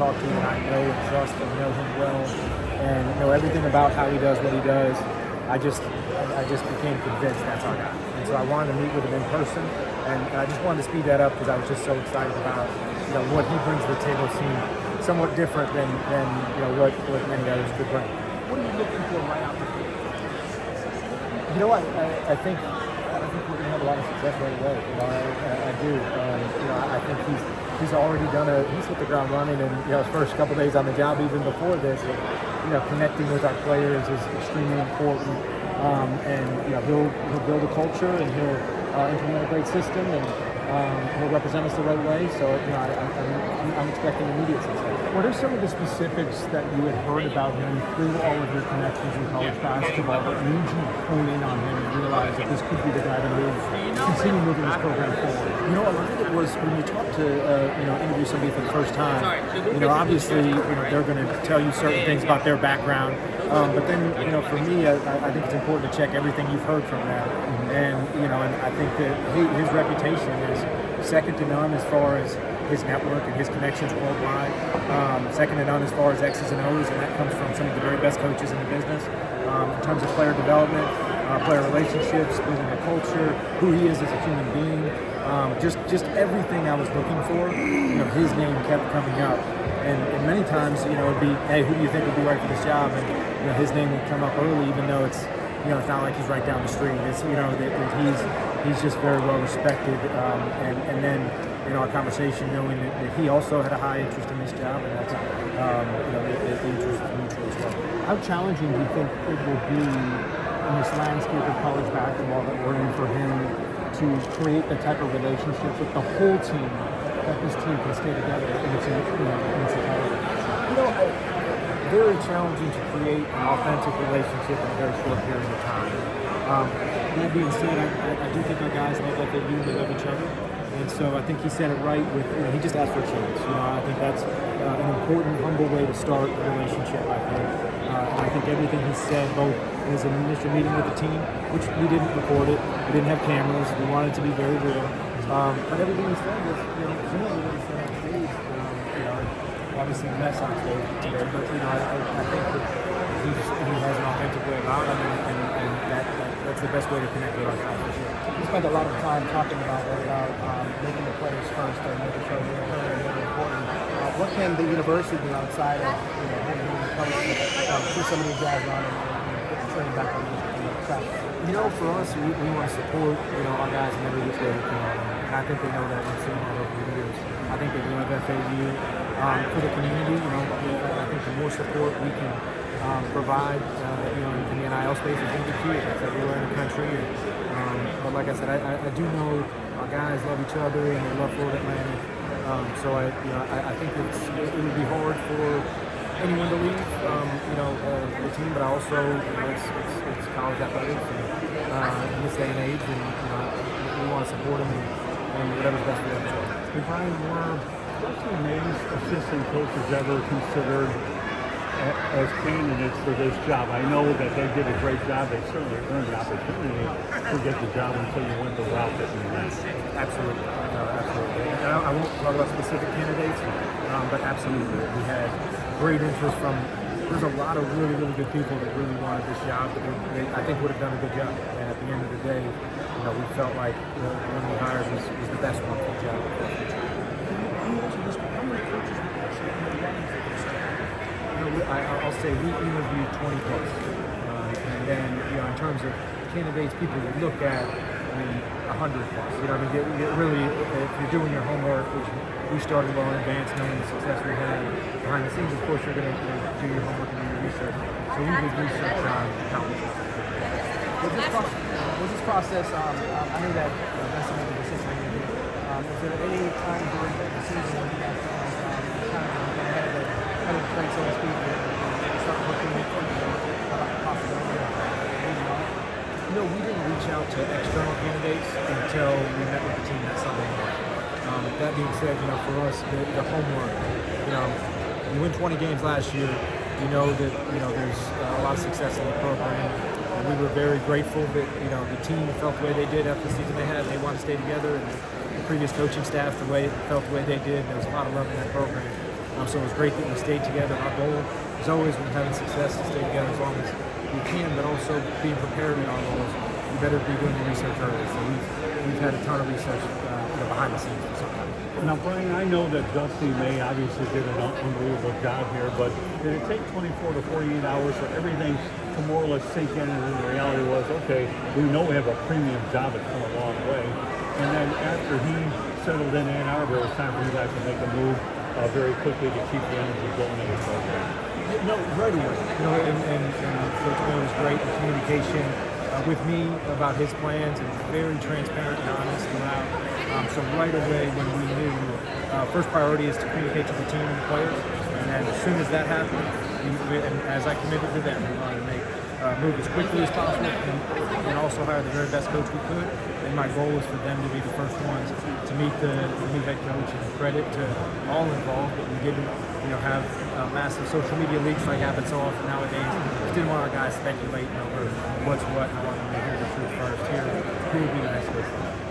talk to, and I know and trust and know him well, and know everything about how he does what he does. I just became convinced that's our guy, and so I wanted to meet with him in person, and I just wanted to speed that up because I was just so excited about what he brings to the table. Seemed somewhat different than what many others could bring. What are you looking for right out the gate? I think we're going to have a lot of success right away. I do. I think he's already he's hit the ground running, and his first couple days on the job, even before this, connecting with our players is extremely important. And he'll build a culture, and he'll implement a great system, and he'll represent us the right way. So I'm expecting immediate success. What are some of the specifics that you had heard about him through all of your connections in college basketball that made you hone in on him and realize that this could be the guy to continue moving this program forward? A lot of it was when you talk to interview somebody for the first time. Obviously they're going to tell you certain things about their background, but then for me, I think it's important to check everything you've heard from them, and I think that his reputation is second to none as far as his network and his connections worldwide. Second to none as far as X's and O's, and that comes from some of the very best coaches in the business. In terms of player development, player relationships, building a culture, who he is as a human being, just everything I was looking for. His name kept coming up, and many times it'd be, hey, who do you think would be right for this job? And his name would come up early, even though it's it's not like he's right down the street. It's that he's just very well respected, and then our conversation, knowing that he also had a high interest in this job, and that's the interest is mutual as well. How challenging do you think it will be in this landscape of college basketball that we're in for him to create the type of relationship with the whole team that this team can stay together in its entirety? Very challenging to create an authentic relationship in a very short period of time. That being said, I do think our guys love FAU, they love each other. And so I think he said it right with, he just asked for a chance. I think that's an important, humble way to start a relationship, I think. And I think everything he said, both in his initial meeting with the team, which we didn't record it, we didn't have cameras, we wanted it to be very real. But everything he said was, similar to what he said on stage. Obviously a mess on stage today, but I think that he has an authentic way about him, and that's the best way to connect with our guys for sure. You spent a lot of time talking about making the players first and making sure they're really important. What can the university do outside of having the coach do some of these guys on and get the training back on the track? For us, we want to support our guys in every which way we can, and I think they know that. We've seen that over the years. I think they love FAU. For the community, I think the more support we can provide, in the NIL space is going to be key. It's everywhere in the country. But like I said, I do know our guys love each other and they love Florida Atlantic. So I think it would be hard for anyone to leave, the team. But I also, it's college athletics in this day and age, and we want to support them and whatever's best for them as well. Brian, what two names assistant coaches ever considered as candidates for this job? I know that they did a great job. They certainly earned the opportunity to get the job until you went the route that you went. Absolutely. Absolutely. I won't talk about specific candidates, but absolutely. We had great interest from, there's a lot of really, really good people that really wanted this job that I think would have done a good job. And at the end of the day, we felt like the one we hired was the best one for the job. I'll say we interviewed 20 plus, and then in terms of candidates, people would look at 100 plus. Really, if you're doing your homework, which we started well in advance, knowing the success we had behind the scenes. Of course, you're going to do your homework and do your research. So we did research on countless. Was this process? I knew that that's the decision. Was there any time during the season when you guys kind of ahead of the trade, so to speak, and start looking about the possibility of moving on? We didn't reach out to external candidates until we met with the team that Sunday morning. That being said, for us, the homework, we won 20 games last year. That there's a lot of success in the program. And we were very grateful that the team felt the way they did after the season they had. They wanted to stay together, and the previous coaching staff felt the way they did. There was a lot of love in that program. So it was great that we stayed together. Our goal is always, when having success, to stay together as long as we can, but also being prepared in our roles. You better be doing the research early. So we've had a ton of research behind the scenes for some time. Now, Brian, I know that Dusty May obviously did an unbelievable job here, but did it take 24 to 48 hours for everything to more or less sink in, and the reality was, okay, we know we have a premium job, it's come a long way. And then after he settled in Ann Arbor, it was time for you guys to make a move very quickly to keep the energy going in the program. No, right away. And Coach Bill was great in communication with me about his plans and very transparent and honest throughout. So right away when we knew, first priority is to communicate to the team and the players. And then as soon as that happened, and as I committed to them, we wanted to move as quickly as possible and also hire the very best coach we could. And my goal was for them to be the first ones to meet the new head coach. And credit to all involved, but we didn't have massive social media leaks like happens so often nowadays. We didn't want our guys speculating over what's what. I wanted to hear the truth first, here who would be the next coach.